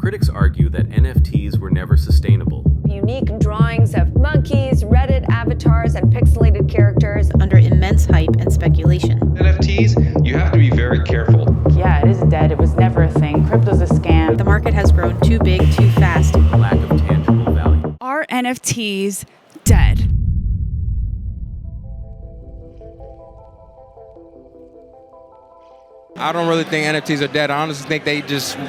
Critics argue that NFTs were never sustainable. Unique drawings of monkeys, Reddit avatars, and pixelated characters under immense hype and speculation. NFTs, you have to be very careful. Yeah, it is dead. It was never a thing. Crypto's a scam. The market has grown too big, too fast. Lack of tangible value. Are NFTs dead? I don't really think NFTs are dead. I honestly think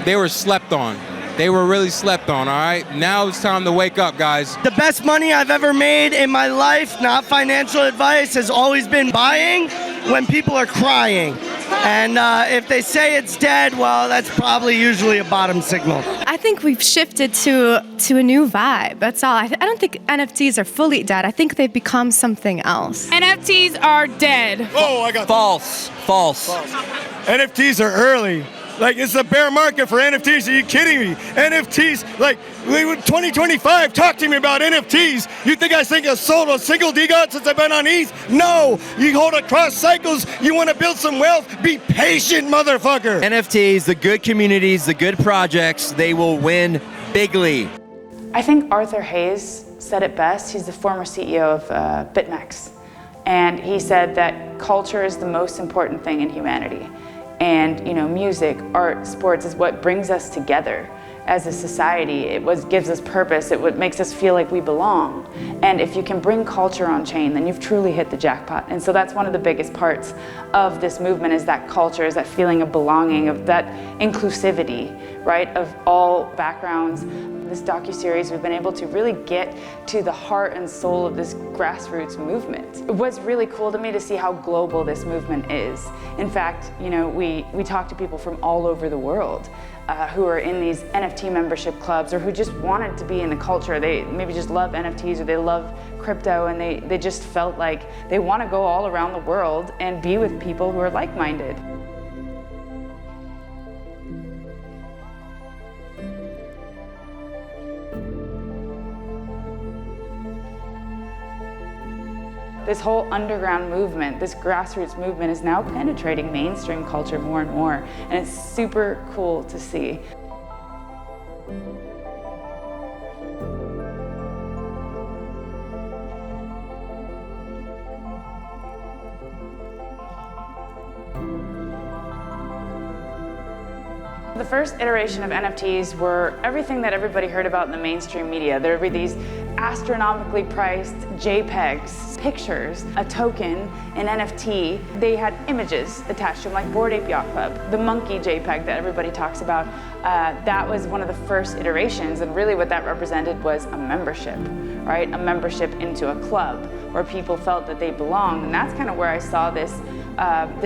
they were slept on. They were really slept on, all right? Now it's time to wake up, guys. The best money I've ever made in my life, not financial advice, has always been buying when people are crying. And if they say it's dead, well, that's probably usually a bottom signal. I think we've shifted to a new vibe. That's all. I don't think NFTs are fully dead. I think they've become something else. NFTs are dead. Oh, I got False. NFTs are early. Like, it's a bear market for NFTs. Are you kidding me? NFTs, like, 2025, talk to me about NFTs. You think I sold a single DGOT since I've been on ETH? No. You hold across cycles. You want to build some wealth? Be patient, motherfucker. NFTs, the good communities, the good projects, they will win bigly. I think Arthur Hayes said it best. He's the former CEO of BitMEX. And he said that culture is the most important thing in humanity. And music, art, sports is what brings us together as a society. It gives us purpose. It makes us feel like we belong. And if you can bring culture on chain, then you've truly hit the jackpot. And so that's one of the biggest parts of this movement, is that culture, is that feeling of belonging, of that inclusivity, right, of all backgrounds. This docuseries, we've been able to really get to the heart and soul of this grassroots movement. It was really cool to me to see how global this movement is. In fact, we talk to people from all over the world who are in these NFT membership clubs, or who just wanted to be in the culture. They maybe just love NFTs, or they love crypto, and they just felt like they want to go all around the world and be with people who are like-minded. This whole underground movement, this grassroots movement, is now penetrating mainstream culture more and more, and it's super cool to see. The first iteration of NFTs were everything that everybody heard about in the mainstream media. There would be these astronomically priced JPEGs, pictures, a token, an NFT. They had images attached to them, like Bored Ape Yacht Club, the monkey JPEG that everybody talks about. That was one of the first iterations, and really what that represented was a membership, right? A membership into a club where people felt that they belonged, and that's kind of where I saw this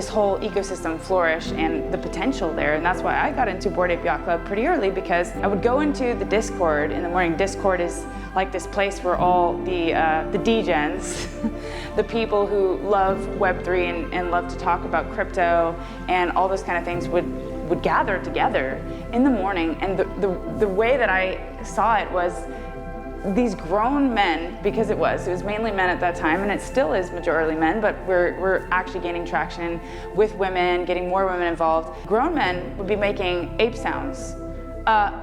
whole ecosystem flourish and the potential there. And that's why I got into Bored Ape Yacht Club pretty early, because I would go into the Discord in the morning. Discord is like this place where all the degens, the people who love Web3 and love to talk about crypto and all those kind of things would gather together in the morning. And the way that I saw it was these grown men, because it was mainly men at that time, and it still is majority men, but we're actually gaining traction with women, getting more women involved. Grown men would be making ape sounds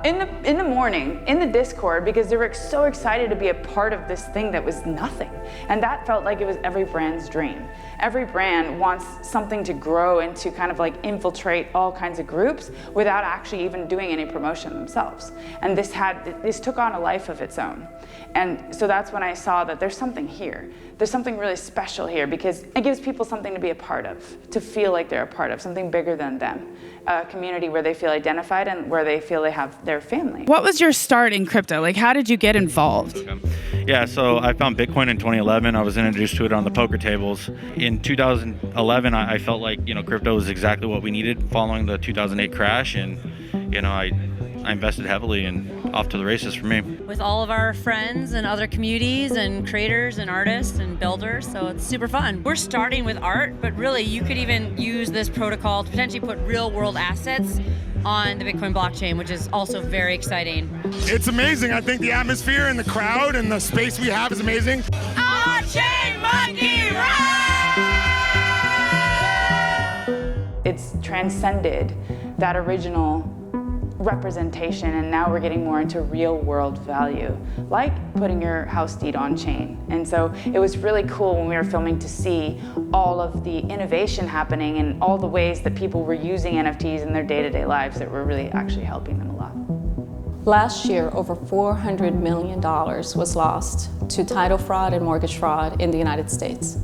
in the morning in the Discord, because they were so excited to be a part of this thing that was nothing. And that felt like it was every brand's dream. Every brand wants something to grow and to kind of like infiltrate all kinds of groups without actually even doing any promotion themselves. And this took on a life of its own. And so that's when I saw that there's something here. There's something really special here, because it gives people something to be a part of, to feel like they're a part of, something bigger than them. A community where they feel identified and where they feel they have their family. What was your start in crypto? Like, how did you get involved? Yeah, so I found Bitcoin in 2011. I was introduced to it on the poker tables. In 2011, I felt like, crypto was exactly what we needed following the 2008 crash. And, I invested heavily, and off to the races for me. With all of our friends and other communities and creators and artists and builders, so it's super fun. We're starting with art, but really you could even use this protocol to potentially put real world assets on the Bitcoin blockchain, which is also very exciting. It's amazing. I think the atmosphere and the crowd and the space we have is amazing. On-chain monkey ride! It's transcended that original representation, and now we're getting more into real world value, like putting your house deed on chain. And so it was really cool when we were filming to see all of the innovation happening and all the ways that people were using NFTs in their day-to-day lives that were really actually helping them a lot. Last year, over $400 million was lost to title fraud and mortgage fraud in the United States.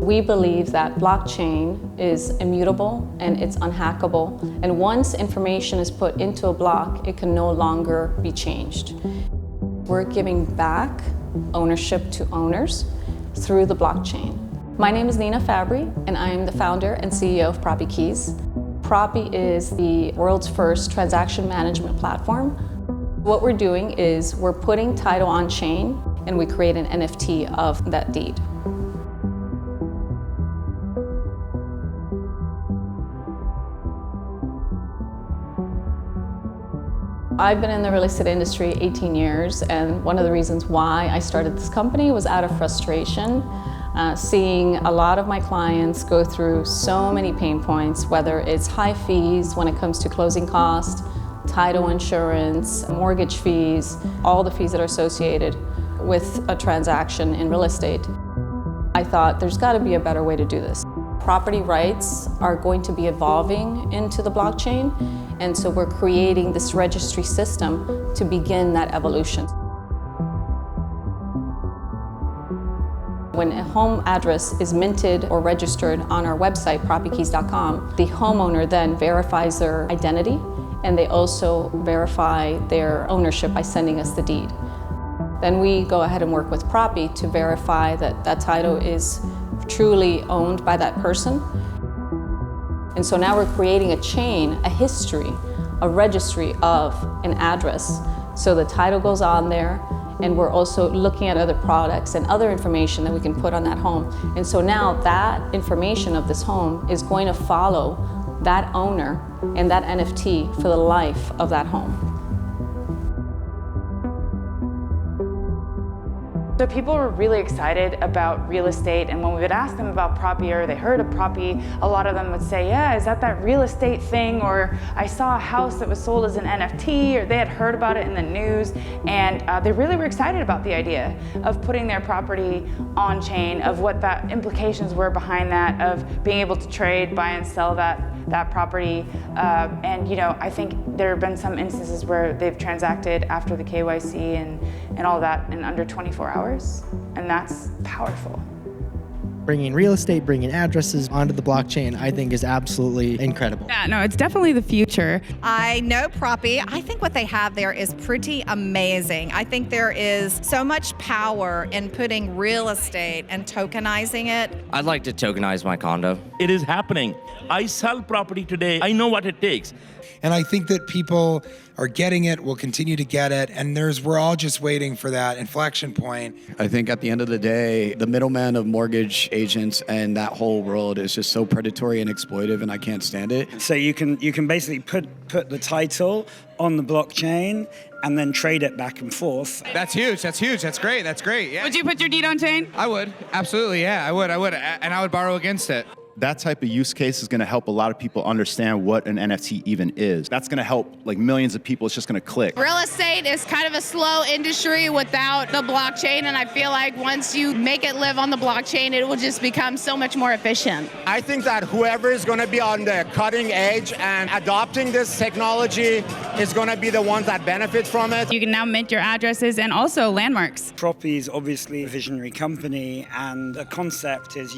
We believe that blockchain is immutable and it's unhackable. And once information is put into a block, it can no longer be changed. We're giving back ownership to owners through the blockchain. My name is Nina Fabry, and I am the founder and CEO of Propy Keys. Propy is the world's first transaction management platform. What we're doing is we're putting title on chain, and we create an NFT of that deed. I've been in the real estate industry 18 years, and one of the reasons why I started this company was out of frustration, seeing a lot of my clients go through so many pain points, whether it's high fees when it comes to closing costs, title insurance, mortgage fees, all the fees that are associated with a transaction in real estate. I thought there's got to be a better way to do this. Property rights are going to be evolving into the blockchain, and so we're creating this registry system to begin that evolution. When a home address is minted or registered on our website, propykeys.com, the homeowner then verifies their identity, and they also verify their ownership by sending us the deed. Then we go ahead and work with Propy to verify that that title is truly owned by that person. And so now we're creating a chain, a history, a registry of an address. So the title goes on there, and we're also looking at other products and other information that we can put on that home. And so now that information of this home is going to follow that owner and that NFT for the life of that home. So people were really excited about real estate, and when we would ask them about Propy or they heard of Propy, a lot of them would say, yeah, is that real estate thing? Or I saw a house that was sold as an NFT, or they had heard about it in the news, and they really were excited about the idea of putting their property on chain, of what that implications were behind that, of being able to trade, buy and sell that property. And you know, I think there have been some instances where they've transacted after the KYC and all that in under 24 hours, and that's powerful. Bringing real estate, bringing addresses onto the blockchain, I think is absolutely incredible. Yeah, no, it's definitely the future. I know Propy. I think what they have there is pretty amazing. I think there is so much power in putting real estate and tokenizing it. I'd like to tokenize my condo. It is happening. I sell property today. I know what it takes. And I think that people are getting it, will continue to get it, and we're all just waiting for that inflection point. I think at the end of the day, the middleman of mortgage agents and that whole world is just so predatory and exploitive, and I can't stand it. So you can basically put the title on the blockchain and then trade it back and forth. That's huge. That's huge. That's great. That's great. Yeah. Would you put your deed on chain? I would. Absolutely. Yeah, I would. And I would borrow against it. That type of use case is going to help a lot of people understand what an NFT even is. That's going to help like millions of people. It's just going to click. Real estate is kind of a slow industry without the blockchain, and I feel like once you make it live on the blockchain, it will just become so much more efficient. I think that whoever is going to be on the cutting edge and adopting this technology is going to be the ones that benefit from it. You can now mint your addresses and also landmarks. Propy is obviously a visionary company, and the concept is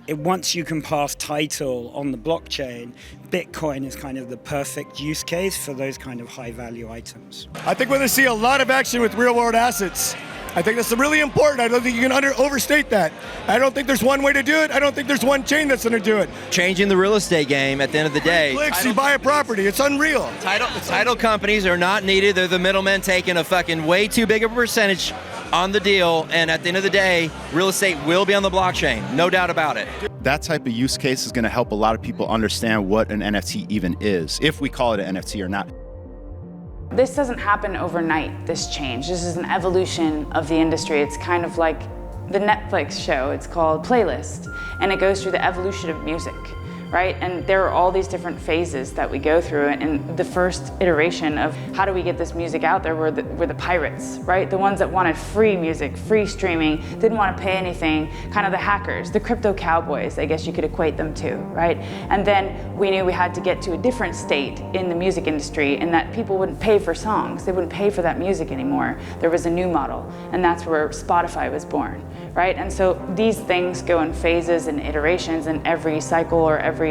once you can pass title on the blockchain, Bitcoin is kind of the perfect use case for those kind of high value items. I think we're going to see a lot of action with real world assets. I think that's really important. I don't think you can overstate that. I don't think there's one way to do it. I don't think there's one chain that's going to do it. Changing the real estate game at the end of the day. Clicks, you buy a property. It's unreal. Title companies are not needed. They're the middlemen taking a fucking way too big of a percentage on the deal. And at the end of the day, real estate will be on the blockchain. No doubt about it. That type of use case is going to help a lot of people understand what an NFT even is, if we call it an NFT or not. This doesn't happen overnight, this change. This is an evolution of the industry. It's kind of like the Netflix show. It's called Playlist, and it goes through the evolution of music, right? And there are all these different phases that we go through. And the first iteration of how do we get this music out there were the pirates, right? The ones that wanted free music, free streaming, didn't want to pay anything, kind of the hackers, the crypto cowboys, I guess you could equate them to, right? And then we knew we had to get to a different state in the music industry, and that people wouldn't pay for songs. They wouldn't pay for that music anymore. There was a new model, and that's where Spotify was born, right? And so these things go in phases and iterations, and every cycle or every,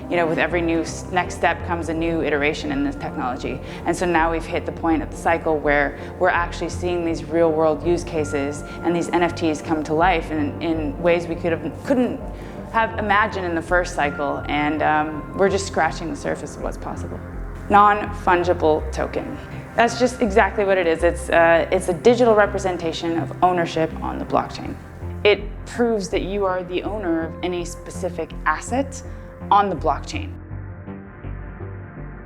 with every new next step comes a new iteration in this technology. And so now we've hit the point of the cycle where we're actually seeing these real world use cases and these NFTs come to life in ways we couldn't have imagined in the first cycle, and we're just scratching the surface of what's possible. Non-fungible token. That's just exactly what it is. It's a digital representation of ownership on the blockchain. It proves that you are the owner of any specific asset on the blockchain.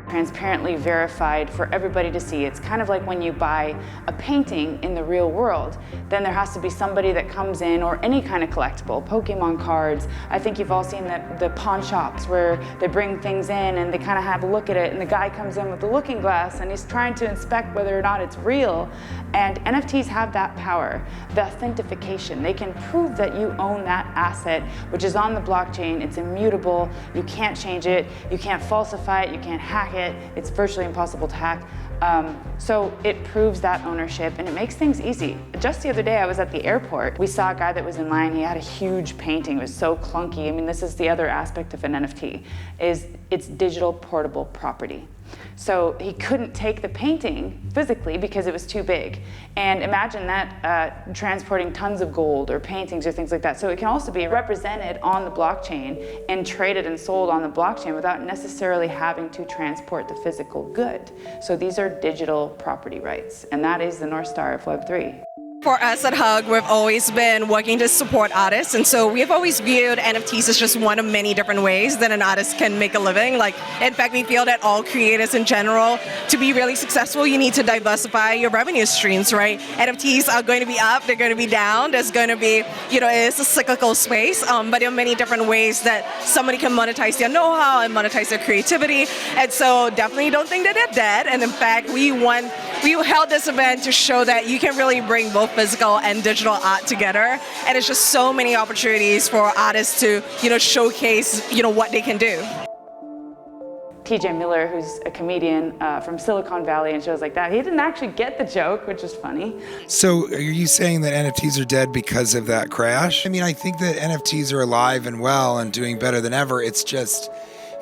Transparently verified for everybody to see. It's kind of like when you buy a painting in the real world, then there has to be somebody that comes in, or any kind of collectible, Pokemon cards. I think you've all seen the pawn shops where they bring things in and they kind of have a look at it, and the guy comes in with the looking glass and he's trying to inspect whether or not it's real. And NFTs have that power, the authentication. They can prove that you own that asset, which is on the blockchain. It's immutable. You can't change it. You can't falsify it. You can't hack it. It's virtually impossible to hack. So it proves that ownership, and it makes things easy. Just the other day, I was at the airport. We saw a guy that was in line. He had a huge painting. It was so clunky. I mean, this is the other aspect of an NFT, is it's digital portable property. So he couldn't take the painting physically because it was too big. And imagine that transporting tons of gold or paintings or things like that. So it can also be represented on the blockchain and traded and sold on the blockchain without necessarily having to transport the physical good. So these are digital property rights, and that is the North Star of Web3. For us at Hug, we've always been working to support artists, and so we've always viewed NFTs as just one of many different ways that an artist can make a living. Like, in fact, we feel that all creators in general, to be really successful, you need to diversify your revenue streams, right? NFTs are going to be up, they're going to be down, there's going to be, it's a cyclical space, but there are many different ways that somebody can monetize their know-how and monetize their creativity, and so definitely don't think that they're dead. And in fact, we held this event to show that you can really bring both physical and digital art together, and it's just so many opportunities for artists to showcase what they can do. TJ Miller, who's a comedian from Silicon Valley and shows like that, he didn't actually get the joke, which is funny. So are you saying that NFTs are dead because of that crash? I mean, I think that NFTs are alive and well and doing better than ever.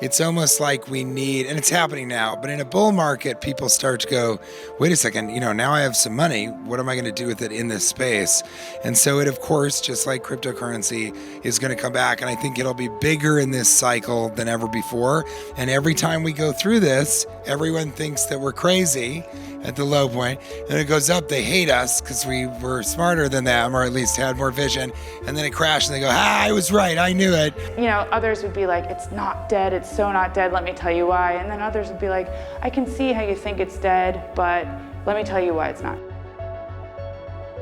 It's almost like we need, and it's happening now, but in a bull market, people start to go, wait a second, now I have some money. What am I going to do with it in this space? And so it, of course, just like cryptocurrency, is going to come back. And I think it'll be bigger in this cycle than ever before. And every time we go through this, everyone thinks that we're crazy at the low point. Then it goes up, they hate us because we were smarter than them, or at least had more vision. And then it crashed and they go, I was right, I knew it. Others would be like, it's not dead, it's so not dead, let me tell you why. And then others would be like, I can see how you think it's dead, but let me tell you why it's not.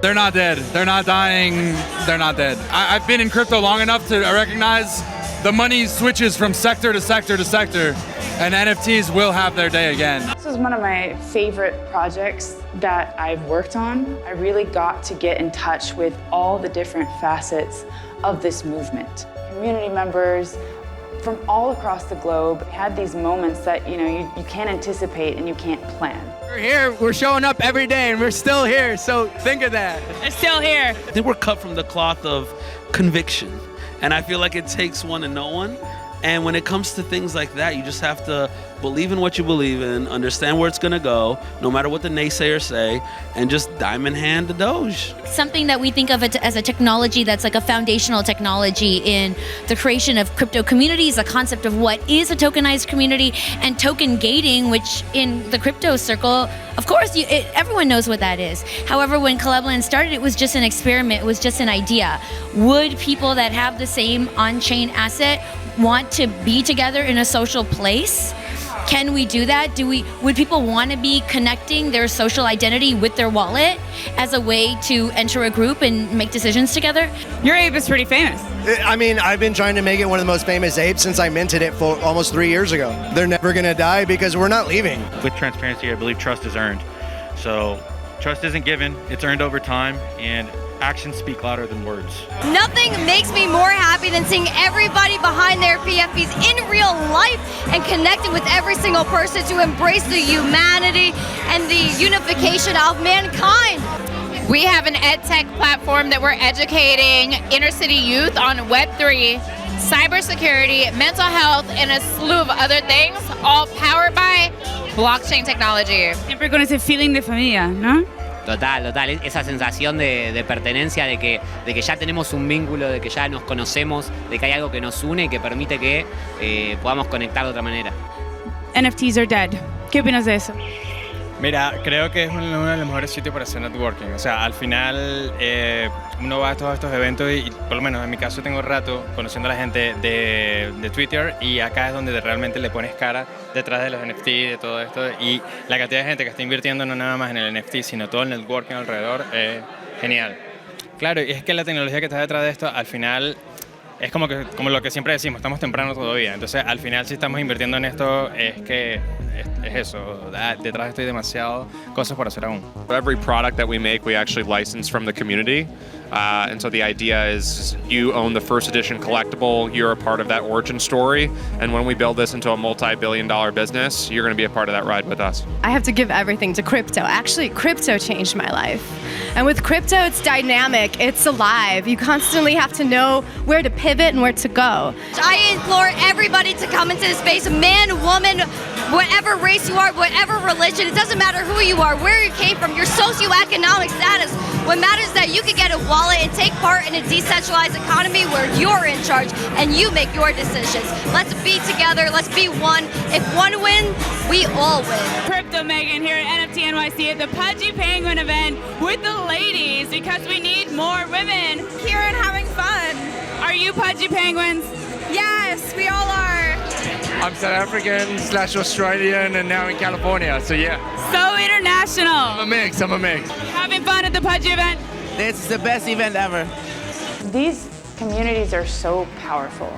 They're not dead, they're not dying, they're not dead. I've been in crypto long enough to recognize the money switches from sector to sector to sector, and NFTs will have their day again. This is one of my favorite projects that I've worked on. I really got to get in touch with all the different facets of this movement. Community members from all across the globe had these moments that you can't anticipate and you can't plan. We're here, we're showing up every day, and we're still here, so think of that. It's still here. They were cut from the cloth of conviction. And I feel like it takes one to know one. And when it comes to things like that, you just have to believe in what you believe in, understand where it's going to go, no matter what the naysayers say, and just diamond hand the Doge. Something that we think of it as a technology that's like a foundational technology in the creation of crypto communities, the concept of what is a tokenized community, and token gating, which in the crypto circle, of course, everyone knows what that is. However, when Collabland started, it was just an experiment, it was just an idea. Would people that have the same on-chain asset want to be together in a social place? Can we do that? Would people want to be connecting their social identity with their wallet as a way to enter a group and make decisions together? Your ape is pretty famous. I mean, I've been trying to make it one of the most famous apes since I minted it for almost 3 years ago. They're never going to die because we're not leaving. With transparency, I believe trust is earned. So trust isn't given, it's earned over time, and actions speak louder than words. Nothing makes me more happy than seeing everybody behind their PFPs in real life and connecting with every single person to embrace the humanity and the unification of mankind. We have an ed tech platform that we're educating inner city youth on Web3, cybersecurity, mental health, and a slew of other things, all powered by blockchain technology. Siempre con ese feeling de familia, ¿no? Total, esa sensación de pertenencia, de que ya tenemos un vínculo, de que ya nos conocemos, de que hay algo que nos une y que permite que podamos conectar de otra manera. NFTs are dead. ¿Qué opinas de eso? Mira, creo que es uno de los mejores sitios para hacer networking. O sea, al final uno va a todos estos eventos y por lo menos en mi caso tengo rato conociendo a la gente de Twitter y acá es donde realmente le pones cara detrás de los NFT, de todo esto y la cantidad de gente que está invirtiendo no nada más en el NFT, sino todo el networking alrededor es genial. Claro, y es que la tecnología que está detrás de esto al final es como lo que siempre decimos, estamos temprano todavía. Entonces, al final, si estamos invirtiendo en esto, es que es eso. Detrás estoy demasiado cosas por hacer aún. Every product that we make, we actually license from the community. And so the idea is you own the first edition collectible, you're a part of that origin story, and when we build this into a multi-billion-dollar business, you're going to be a part of that ride with us. I have to give everything to crypto. Actually, crypto changed my life. And with crypto, it's dynamic, it's alive. You constantly have to know where to pivot and where to go. I implore everybody to come into this space, man, woman, whatever race you are, whatever religion, it doesn't matter who you are, where you came from, your socioeconomic status. What matters is that you can get a wallet and take part in a decentralized economy where you're in charge and you make your decisions. Let's be together, let's be one. If one wins, we all win. Crypto Megan here at NFT NYC at the Pudgy Penguin event with the ladies because we need more women here and having fun. Are you Pudgy Penguins? Yes, we all are. I'm South African/Australian and now in California, so yeah. So international. I'm a mix. Having fun at the Pudgy event? This is the best event ever. These communities are so powerful,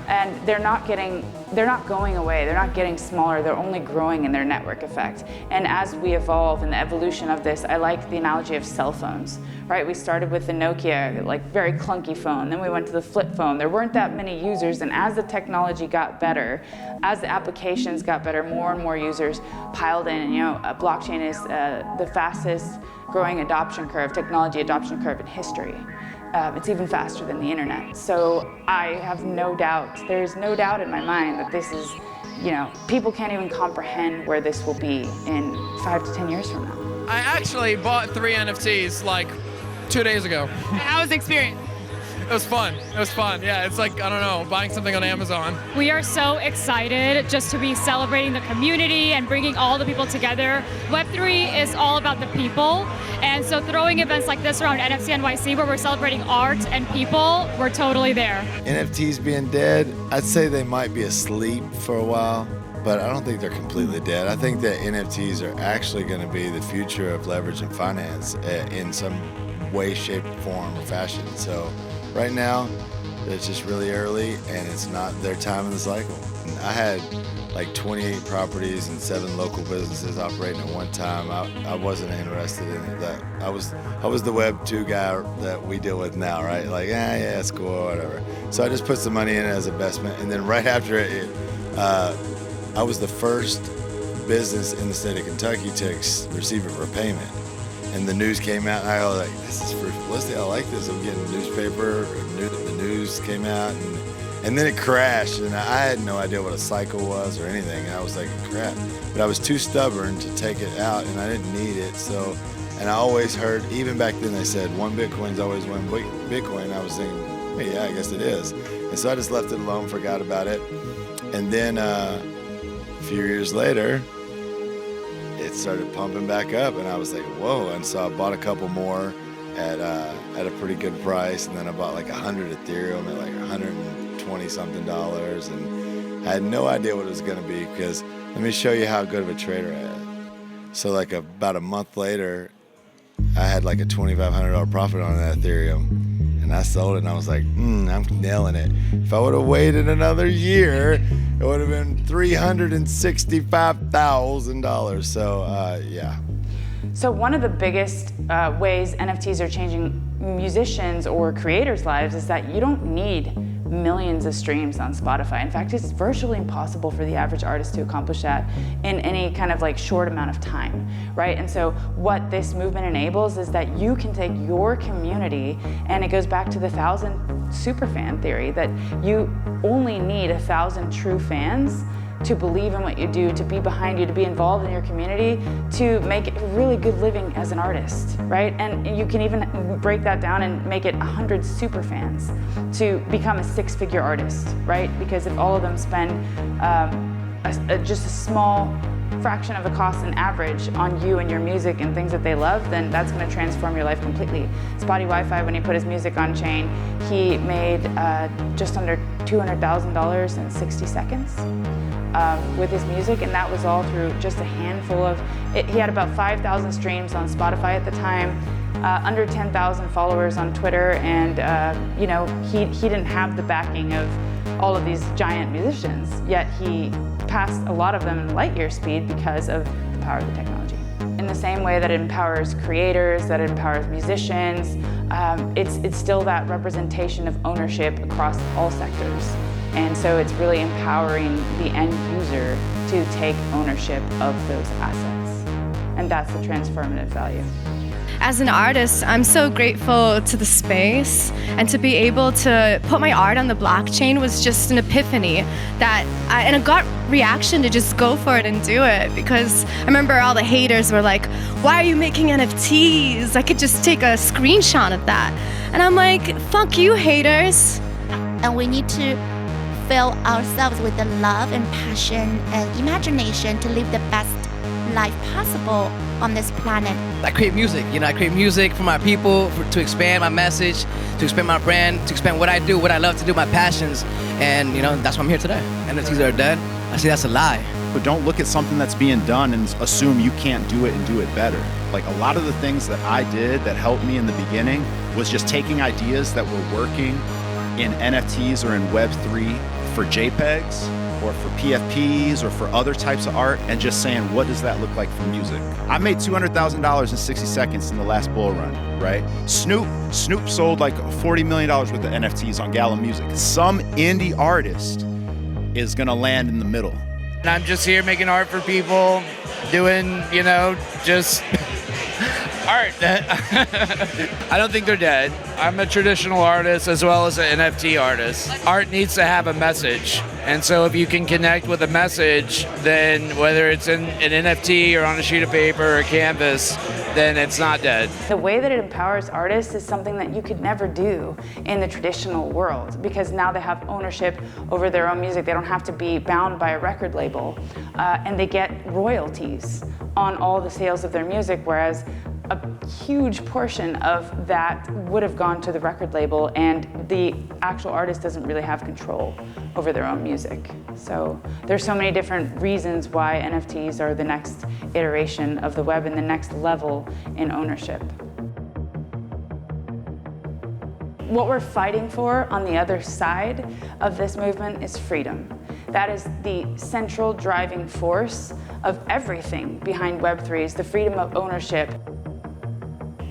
and they're not going away, they're not getting smaller, they're only growing in their network effect. And as we evolve in the evolution of this, I like the analogy of cell phones, right? We started with the Nokia, like very clunky phone, then we went to the flip phone. There weren't that many users, and as the technology got better, as the applications got better, more and more users piled in. And, blockchain is the fastest growing adoption curve, technology adoption curve in history. It's even faster than the internet. So I have no doubt, there's no doubt in my mind that this is, people can't even comprehend where this will be in 5 to 10 years from now. I actually bought 3 NFTs like 2 days ago. How was the experience? It was fun. Yeah, it's like, I don't know, buying something on Amazon. We are so excited just to be celebrating the community and bringing all the people together. Web3 is all about the people. And so throwing events like this around NFT NYC where we're celebrating art and people, we're totally there. NFTs being dead, I'd say they might be asleep for a while, but I don't think they're completely dead. I think that NFTs are actually going to be the future of leverage and finance in some way, shape, form, or fashion. So right now, it's just really early and it's not their time in the cycle. And I had like 28 properties and 7 local businesses operating at one time. I wasn't interested in it. That I was the Web 2 guy that we deal with now, right? Like, yeah, it's cool, or whatever. So I just put some money in it as investment, and then right after it, I was the first business in the state of Kentucky to receive a repayment. And the news came out, and I was like, this is for publicity. I like this. I'm getting a newspaper. The news came out, and then it crashed, and I had no idea what a cycle was or anything. And I was like, crap. But I was too stubborn to take it out, and I didn't need it. So, and I always heard, even back then they said, 1 Bitcoin's always 1 Bitcoin. I was thinking, hey, yeah, I guess it is. And so I just left it alone, forgot about it. And then a few years later, it started pumping back up, and I was like, whoa. And so I bought a couple more at a pretty good price, and then I bought like 100 Ethereum at like $120 something, and I had no idea what it was going to be because Let me show you how good of a trader I am. So like about a month later, I had like a $2,500 profit on that Ethereum, and I sold it, and I was like, I'm nailing it. If I would have waited another year, it would have been $365,000. So yeah. So one of the biggest ways NFTs are changing musicians or creators' lives is that you don't need millions of streams on Spotify. In fact, it's virtually impossible for the average artist to accomplish that in any kind of like short amount of time, right? And so what this movement enables is that you can take your community, and it goes back to the 1,000 superfan theory, that you only need 1,000 true fans to believe in what you do, to be behind you, to be involved in your community, to make a really good living as an artist, right? And you can even break that down and make it 100 super fans to become a 6-figure artist, right? Because if all of them spend just a small fraction of the cost and average on you and your music and things that they love, then that's going to transform your life completely. Spotty Wi-Fi, when he put his music on chain, he made just under $200,000 in 60 seconds. With his music, and that was all through just a handful of, he had about 5,000 streams on Spotify at the time, under 10,000 followers on Twitter, and you know, he didn't have the backing of all of these giant musicians, yet he passed a lot of them in light year speed because of the power of the technology. In the same way that it empowers creators, that it empowers musicians, it's still that representation of ownership across all sectors. And so it's really empowering the end user to take ownership of those assets. And that's the transformative value. As an artist, I'm so grateful to the space, and to be able to put my art on the blockchain was just an epiphany and a gut reaction to just go for it and do it, because I remember all the haters were like, why are you making NFTs? I could just take a screenshot of that. And I'm like, fuck you, haters. And we need to fill ourselves with the love and passion and imagination to live the best life possible on this planet. I create music, I create music for my people, to expand my message, to expand my brand, to expand what I do, what I love to do, my passions, and that's why I'm here today. NFTs are dead. I see that's a lie. But don't look at something that's being done and assume you can't do it and do it better. Like a lot of the things that I did that helped me in the beginning was just taking ideas that were working in NFTs or in Web3 for JPEGs or for PFPs or for other types of art, and just saying, what does that look like for music? I made $200,000 in 60 seconds in the last bull run, right? Snoop sold like $40 million worth of NFTs on Gala Music. Some indie artist is gonna land in the middle. And I'm just here making art for people, doing, just art. I don't think they're dead. I'm a traditional artist as well as an NFT artist. Art needs to have a message. And so if you can connect with a message, then whether it's in an NFT or on a sheet of paper or a canvas, then it's not dead. The way that it empowers artists is something that you could never do in the traditional world, because now they have ownership over their own music. They don't have to be bound by a record label, and they get royalties on all the sales of their music, whereas a huge portion of that would have gone to the record label, and the actual artist doesn't really have control over their own music. So there's so many different reasons why NFTs are the next iteration of the web and the next level in ownership. What we're fighting for on the other side of this movement is freedom. That is the central driving force of everything behind Web3, is the freedom of ownership.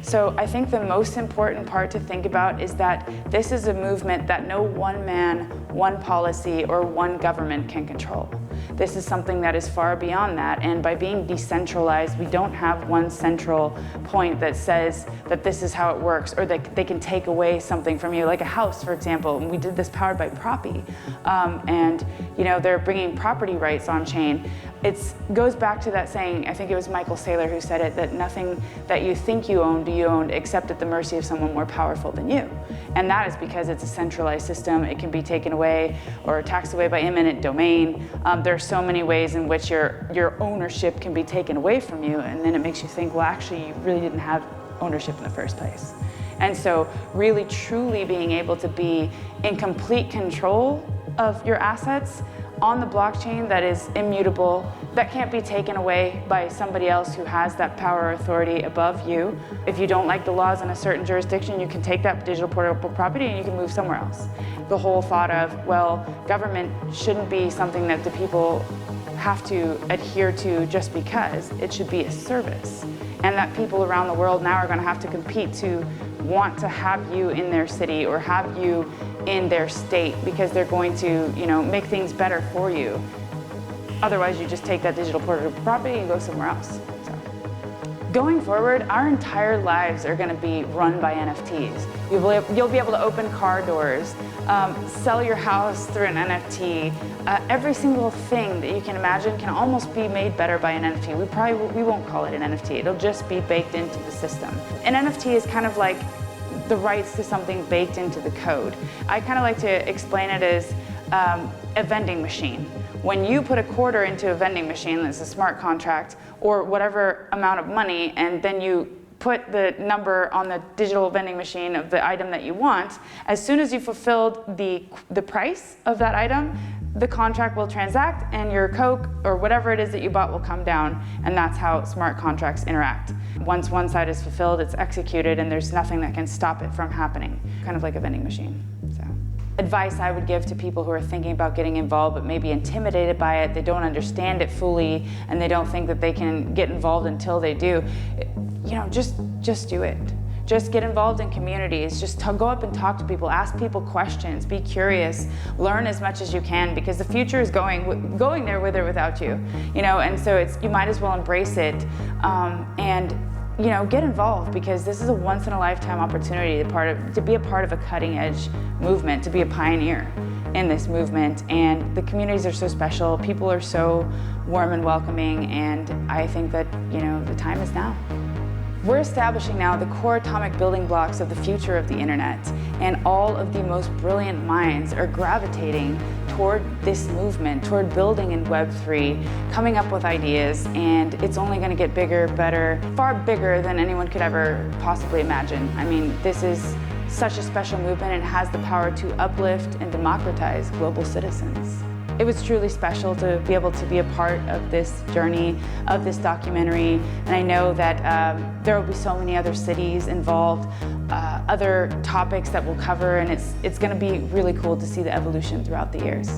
So I think the most important part to think about is that this is a movement that no one man, one policy, or one government can control. This is something that is far beyond that, and by being decentralized, we don't have one central point that says that this is how it works, or that they can take away something from you, like a house, for example. And we did this powered by Propy, and they're bringing property rights on chain. It goes back to that saying, I think it was Michael Saylor who said it, that nothing that you think you own do you own except at the mercy of someone more powerful than you. And that is because it's a centralized system. It can be taken away or taxed away by eminent domain. There are so many ways in which your ownership can be taken away from you, and then it makes you think, well, actually, you really didn't have ownership in the first place. And so really, truly being able to be in complete control of your assets on the blockchain that is immutable, that can't be taken away by somebody else who has that power or authority above you. If you don't like the laws in a certain jurisdiction, you can take that digital portable property and you can move somewhere else. The whole thought of, well, government shouldn't be something that the people have to adhere to just because. It should be a service. And that people around the world now are going to have to compete to want to have you in their city or have you in their state because they're going to, make things better for you. Otherwise, you just take that digital portable property and go somewhere else. So, going forward, our entire lives are going to be run by NFTs. You'll be able to open car doors, sell your house through an NFT. Every single thing that you can imagine can almost be made better by an NFT. We won't call it an NFT. It'll just be baked into the system. An NFT is kind of like the rights to something baked into the code. I kind of like to explain it as a vending machine. When you put a quarter into a vending machine that's a smart contract or whatever amount of money, and then you put the number on the digital vending machine of the item that you want, as soon as you fulfilled the price of that item, the contract will transact and your Coke or whatever it is that you bought will come down, and that's how smart contracts interact. Once one side is fulfilled, it's executed and there's nothing that can stop it from happening, kind of like a vending machine. So, advice I would give to people who are thinking about getting involved but maybe intimidated by it, they don't understand it fully, and they don't think that they can get involved until they do, just do it. Just get involved in communities, just go up and talk to people, ask people questions, be curious, learn as much as you can, because the future is going there with or without you, and so you might as well embrace it, and get involved, because this is a once in a lifetime opportunity to be a part of a cutting edge movement, to be a pioneer in this movement, and the communities are so special, people are so warm and welcoming, and I think that, the time is now. We're establishing now the core atomic building blocks of the future of the internet, and all of the most brilliant minds are gravitating toward this movement, toward building in Web3, coming up with ideas, and it's only going to get bigger, better, far bigger than anyone could ever possibly imagine. I mean, this is such a special movement and has the power to uplift and democratize global citizens. It was truly special to be able to be a part of this journey, of this documentary, and I know that there will be so many other cities involved, other topics that we'll cover, and it's going to be really cool to see the evolution throughout the years.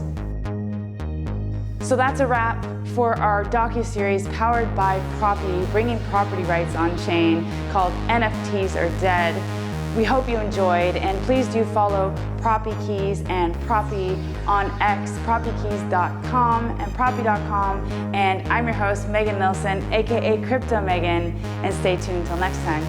So that's a wrap for our docuseries powered by Propy, bringing property rights on chain, called NFTs Are Dead. We hope you enjoyed, and please do follow Propy Keys and Propy on X, propykeys.com and propy.com. And I'm your host, Megan Nilsson, aka Crypto Megan, and stay tuned until next time.